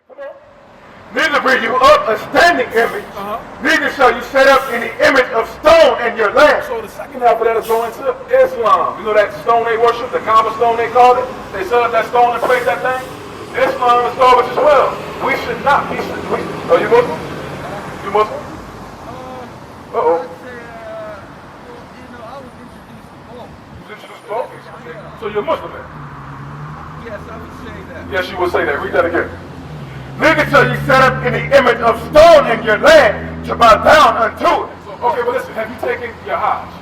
Neither bring you up a standing image, neither shall you set up any image of stone in your land. So the second half of that is going to Islam. You know that stone they worship, the Kaaba stone they call it? They set up that stone and praise that thing? Islam is garbage as well. We should not be. Are you Muslim? You Muslim? Uh-oh. I was introduced to both. You introduced to both? So you're Muslim then? Yes, I would say that. Yes, you would say that. Read that again. Neither shall you set up any image of stone in your land to bow down unto it. Okay, but listen, have you taken your Hajj?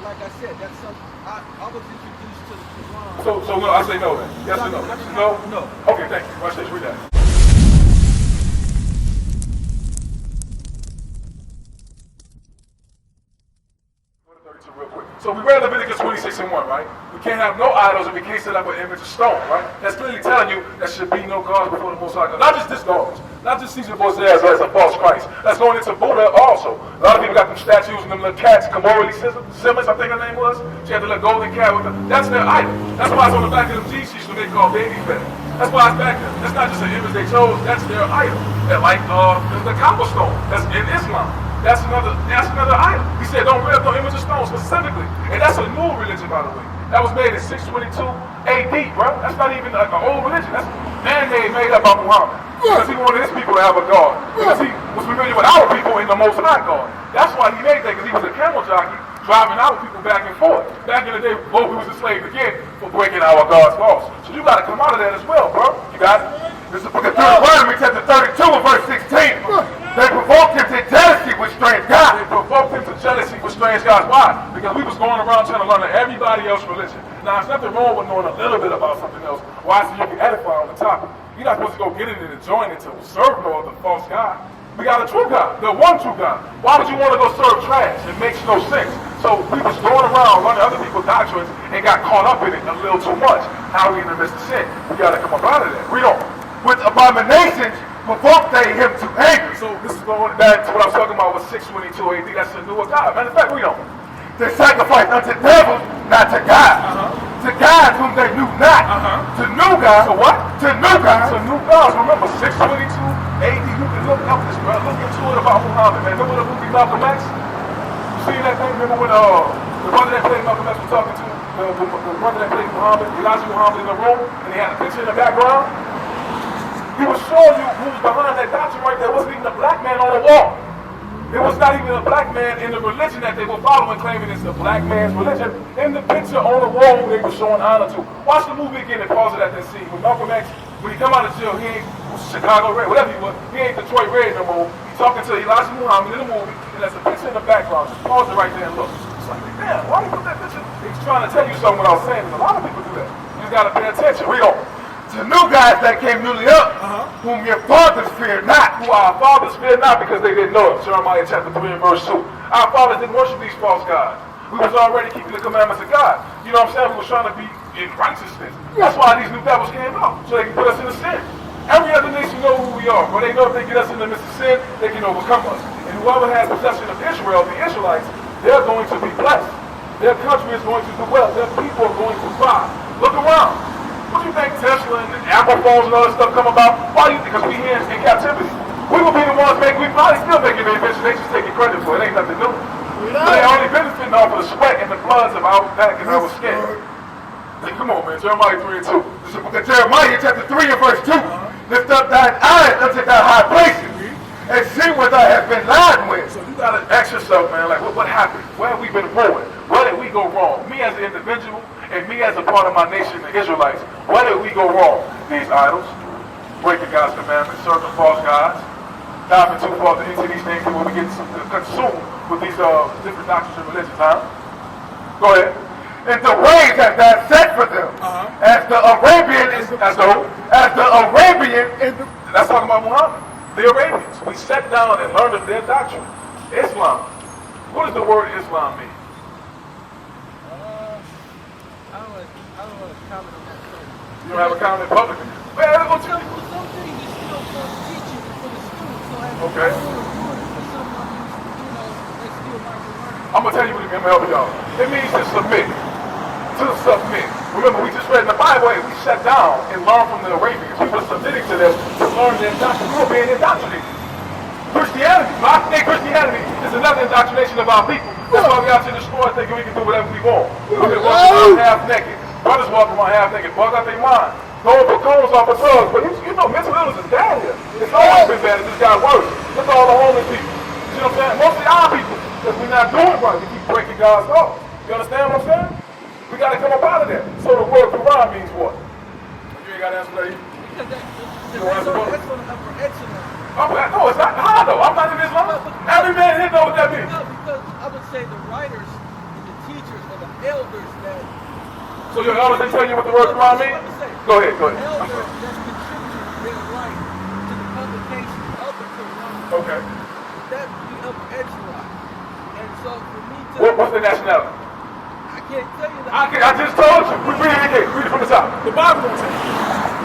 Like I said, that's something I was introduced to the Quran. So no, I say no then. Yes or no? No? No. Okay, thank you. Watch this, read that. Real quick. So we read Leviticus 26 and 1, right? We can't have no idols and we can't set up an image of stone, right? That's clearly telling you there should be no gods before the Most High God. Not just this gods. Not just Caesar Borgia as a false Christ. That's going into Buddha also. A lot of people got them statues and them little cats, Komori Simmons, I think her name was. She had the little golden cat with them. That's their idol. That's why it's on the back of them G-sheets when they call baby fat. That's why it's back there. That's not just an image they chose. That's their idol. They're like the cobblestone. That's in Islam. That's another idol. He said don't rip no image of stone specifically. And that's a new religion, by the way. That was made in 622 AD, bro. That's not even like an old religion. That's man-made, made up by Muhammad. Because he wanted his people to have a God. Because he was familiar with our people in the Most High God. That's why he made that, because he was a camel jockey driving our people back and forth. Back in the day, before we was enslaved again for breaking our God's laws. So you got to come out of that as well, bro. You got it? This is the book of Deuteronomy, chapter 32 and verse 16. They provoked him to jealousy with strange gods. They provoked him to jealousy with strange gods. Why? Because we was going around trying to learn everybody else's religion. Now, there's nothing wrong with knowing a little bit about something else. Why? So you can edify on the topic. You're not supposed to go get it and join it to serve no other false God. We got a true God, the one true God. Why would you want to go serve trash? It makes no sense. So we was going around learning other people's doctrines and got caught up in it a little too much. How are we in the midst of sin? We got to come up out of that. Read on. With abominations provoked they him to anger. So this is going back to what I was talking about with 622 AD. That's a newer God. Matter of fact, read on. They sacrificed unto devils, not to God. To gods whom they knew not. To new gods. So what? To new gods. To new gods. Remember, 622 AD. You can look up this, bro. Look into it about Muhammad, man. Remember the movie Malcolm X? You seen that thing? Remember when the brother that played Malcolm X was talking to the brother that played Muhammad, Elijah Muhammad in the room, and he had a picture in the background? He was showing you who was behind that doctrine right there. It wasn't even a black man on the wall. It was not even a black man in the religion that they were following, claiming it's the black man's religion. In the picture on the wall, they were showing honor to. Watch the movie again and pause it at that scene. When Malcolm X, when he come out of jail, he ain't Chicago Red, whatever he was, he ain't Detroit Red no more. He's talking to Elijah Muhammad in the movie, and there's a picture in the background. Just pause it right there and look. It's like, damn, why you put that picture? He's trying to tell you something without saying it. A lot of people do that. You just gotta pay attention. Read on. To new gods that came newly up, whom your fathers feared not. Who our fathers feared not because they didn't know it. Jeremiah chapter 3 and verse 2. Our fathers didn't worship these false gods. We was already keeping the commandments of God. You know what I'm saying? We was trying to be in righteousness. That's why these new devils came out, so they can put us into sin. Every other nation know who we are, but they know if they get us in the midst of sin, they can overcome us. And whoever has possession of Israel, the Israelites, they're going to be blessed. Their country is going to do well. Their people are going to thrive. Look around. What do you think Tesla and Apple phones and all that stuff come about? Why do you think? Because we here in captivity. We will be the ones making, we probably still making the invention. They just taking credit for it. It ain't nothing new. They only benefiting off of the sweat and the bloods of our back and our skin. Come on, man. Jeremiah 3 and 2. This is the book of Jeremiah, chapter 3 and verse 2. Lift up thine eyes unto thy high places, and see what thou hast been lying with. So you gotta ask yourself, man, like, what happened? Where have we been ruined? Where did we go wrong? Me as an individual, and me as a part of my nation, the Israelites, where did we go wrong? These idols, breaking God's commandments, serving false gods, diving too far into these things where we get consumed with these different doctrines and religions, huh? Go ahead. And the ways that thou set for them, as the Arabian, that's talking about Muhammad. The Arabians. We sat down and learned of their doctrine. Islam. What does the word Islam mean? I don't want to comment on that. You don't have a comment publicly? Man, I'm going to tell you. Some things is still for the teaching for the students. So Okay. I'm going to tell you what it means. I'm going to help y'all. It means to submit. To submit. Remember, we just read in the Bible, and we sat down and learned from the Arabians. We were submitting to them to learn their doctrine. We were being indoctrinated. Christianity, I think Christianity is another indoctrination of our people. That's why we out to the store thinking we can do whatever we want. We've been walking around half naked. Brothers walking around half naked, bug out their mind. Going for cones off of drugs. But you know, mental illness is bad here. It's always been bad. It just got worse. Look at all the homeless people. You know what I'm saying? Mostly our people. Because we're not doing right. We keep breaking God's laws. You understand what I'm saying? We got to come up out of there. So the word Quran means what? You ain't got to answer that either. Because that's on the upper echelon. Oh, no, it's not hard though. I'm not in Islam. Every man here knows what that means. No, because I would say the writers and the teachers or the elders that... So your elders, they tell you what the word Quran means? Go ahead, go ahead. Elders that's contributed their right to the publication of the Quran. Okay. That would be upper echelon. And so for me to... What's the nationality? I can't tell you that. I just told you. Read it again. Read it from the top. The Bible won't say.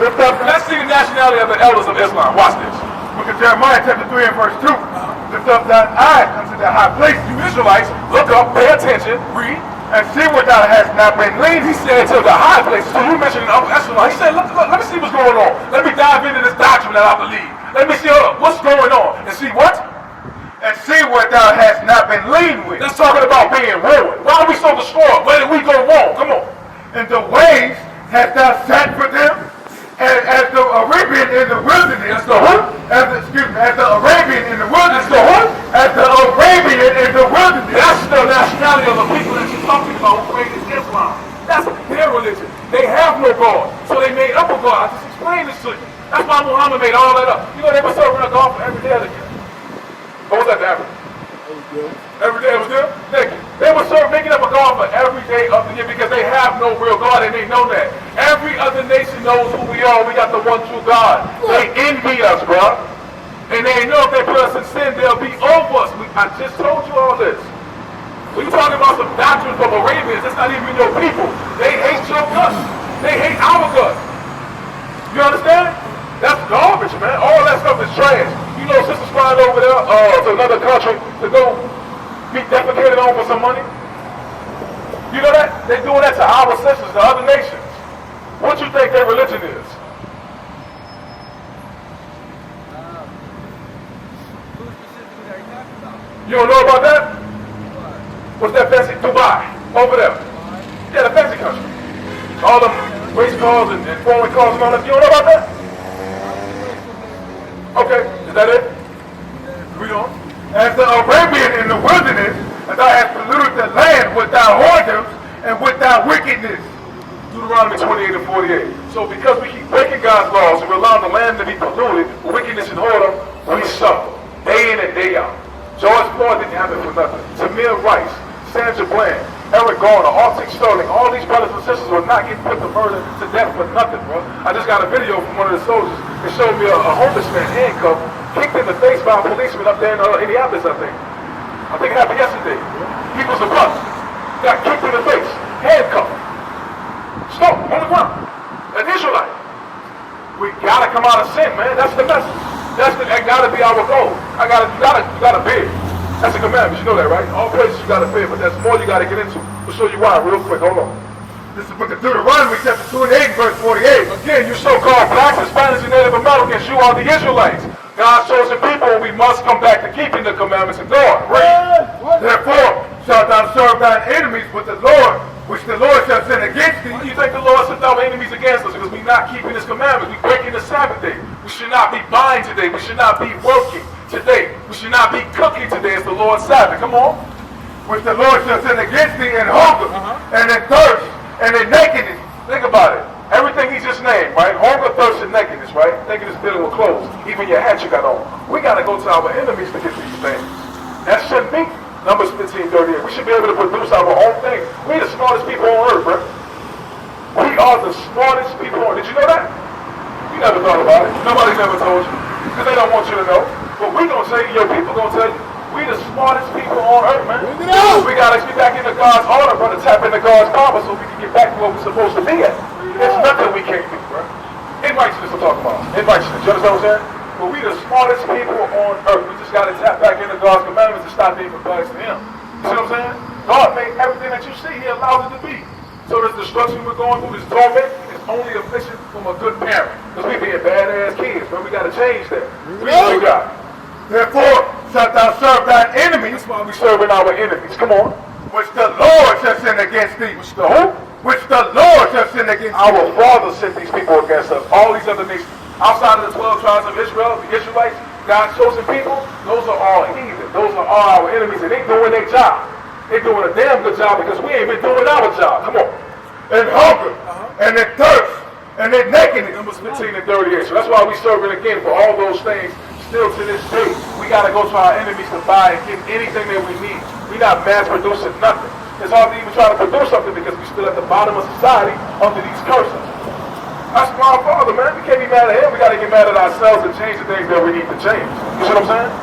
Lift up. Let's see the nationality of the elders of Islam. Watch this. Look at Jeremiah chapter 3 and verse 2. Lift up thine eyes unto the high place. You Israelites, look up, pay attention, read. And see what thou hast not been leaned. He said to the high places. So you mentioned the upper echelon. He said, look, let me see what's going on. Let me dive into this doctrine that I believe. Let me see what's going on. And see what? And see what thou hast not been leaned with. That's talking about being ruined. Why are we so destroyed? Where did we go wrong? Come on. And the ways hast thou sat for them. And as the Arabian in the wilderness. As the who? As the Arabian in the wilderness. As the who? As the Arabian in the wilderness. That's the nationality of the people that you're talking about who created Islam. That's their religion. They have no God. So they made up a God. I just explained this to you. That's why Muhammad made all that up. You know, they were serving a God for every day of the year. What was that to Africa? Every day it was there? Thank you. They were making up a God for every day of the year because they have no real God and they know that. Every other nation knows who we are. We got the one true God. They envy us, bro. And they know if they put us in sin, they'll be over us. I just told you all this. When you talking about some doctrines from Arabians, that's not even your people. They hate your guts. They hate our guts. You understand? That's garbage, man. All that stuff is trash. You know, sisters flying over there to another country to go be defecated on for some money. You know that? They're doing that to our sisters, to other nations. What you think their religion is? Who specifically are you talking about? You don't know about that? What's that fancy? Dubai. Over there. Yeah, the fancy country. All them race cars and foreign cars and all that. You don't know about that? Okay, is that it? Read on. As the Arabian in the wilderness, and thou hast polluted the land with thy whoredoms and with thy wickedness. Deuteronomy 28 and 48. So because we keep breaking God's laws and we're allowing the land to be polluted, wickedness and whoredom, we suffer day in and day out. George Floyd didn't happen for nothing. Tamir Rice, Sandra Bland, Eric Garner, Arctic Sterling, all these brothers and sisters were not getting put to murder to death for nothing, bro. I just got a video from one of the soldiers. It showed me a homeless man handcuffed, kicked in the face by a policeman up there in Indianapolis, I think it happened yesterday. He was a brother. Got kicked in the face, handcuffed. Stop, on the ground. An Israelite. We gotta come out of sin, man. That's the message. That gotta be our goal. You gotta beg. That's a commandment, you know that, right? All places you gotta pay, but there's more you gotta get into. We'll show you why real quick, hold on. This is the book of Deuteronomy chapter 28 verse 48. Again, you so-called blacks, Hispanics, and Native Americans, you are the Israelites. God's chosen people, and we must come back to keeping the commandments of God. Read. Therefore shalt thou serve thine enemies with the Lord, which the Lord shall send against thee. Why do you think the Lord sent our enemies against us? Because we're not keeping His commandments. We're breaking the Sabbath day. We should not be buying today. We should not be working today. We should not be cooking today. It's the Lord's Sabbath. Come on. Which the Lord shall send against thee in hunger, and in thirst, and in nakedness. Think about it. Everything He just named, right? Hunger, thirst, and nakedness, right? Nakedness dealing with clothes. Even your hat you got on. We got to go to our enemies to get these things. That shouldn't be. Numbers 15:38. We should be able to produce our own thing. We're the smartest people on earth, bro. We are the smartest people on earth. Did you know that? You never thought about it. Nobody never told you. Because they don't want you to know. But we gonna tell you, your people gonna tell you, we the smartest people on earth, man. We gotta get back into God's order, brother. Tap into God's power so we can get back to where we're supposed to be at. There's nothing we can't do, bro. In righteousness I'm talking about. In righteousness. You understand what I'm saying? But we the smartest people on earth. We just gotta tap back into God's commandments and stop being rebellious to Him. You see what I'm saying? God made everything that you see, He allows it to be. So this destruction we're going through, this torment, is only affliction from a good parent. Because we being badass kids, but we got to change that. We need God. Therefore shalt thou serve thine enemies, That's why we serving our enemies. Come on. which the Lord shall send against thee. Which the who? Which the Lord shall send against thee. Our Father sent these people against us. All these other nations. Outside of the 12 tribes of Israel, the Israelites, God's chosen people, those are all heathen. Those are all our enemies, and they doing their job. They doing a damn good job because we ain't been doing our job. Come on. And hunger, and in thirst, and in nakedness. Numbers 15 and 38. So that's why we serving again for all those things. Still to this day, we got to go to our enemies to buy and get anything that we need. We not mass producing nothing. It's hard to even try to produce something because we still at the bottom of society under these curses. That's my Father, man. We can't be mad at him. We got to get mad at ourselves and change the things that we need to change. You see what I'm saying?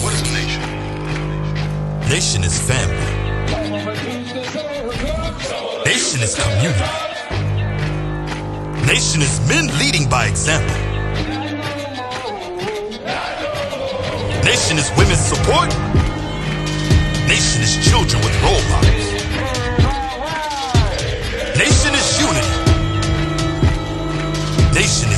What is a nation? Nation is family. Nation is community. Nation is men leading by example. Nation is women's support. Nation is children with role models. Nation is unity. Nation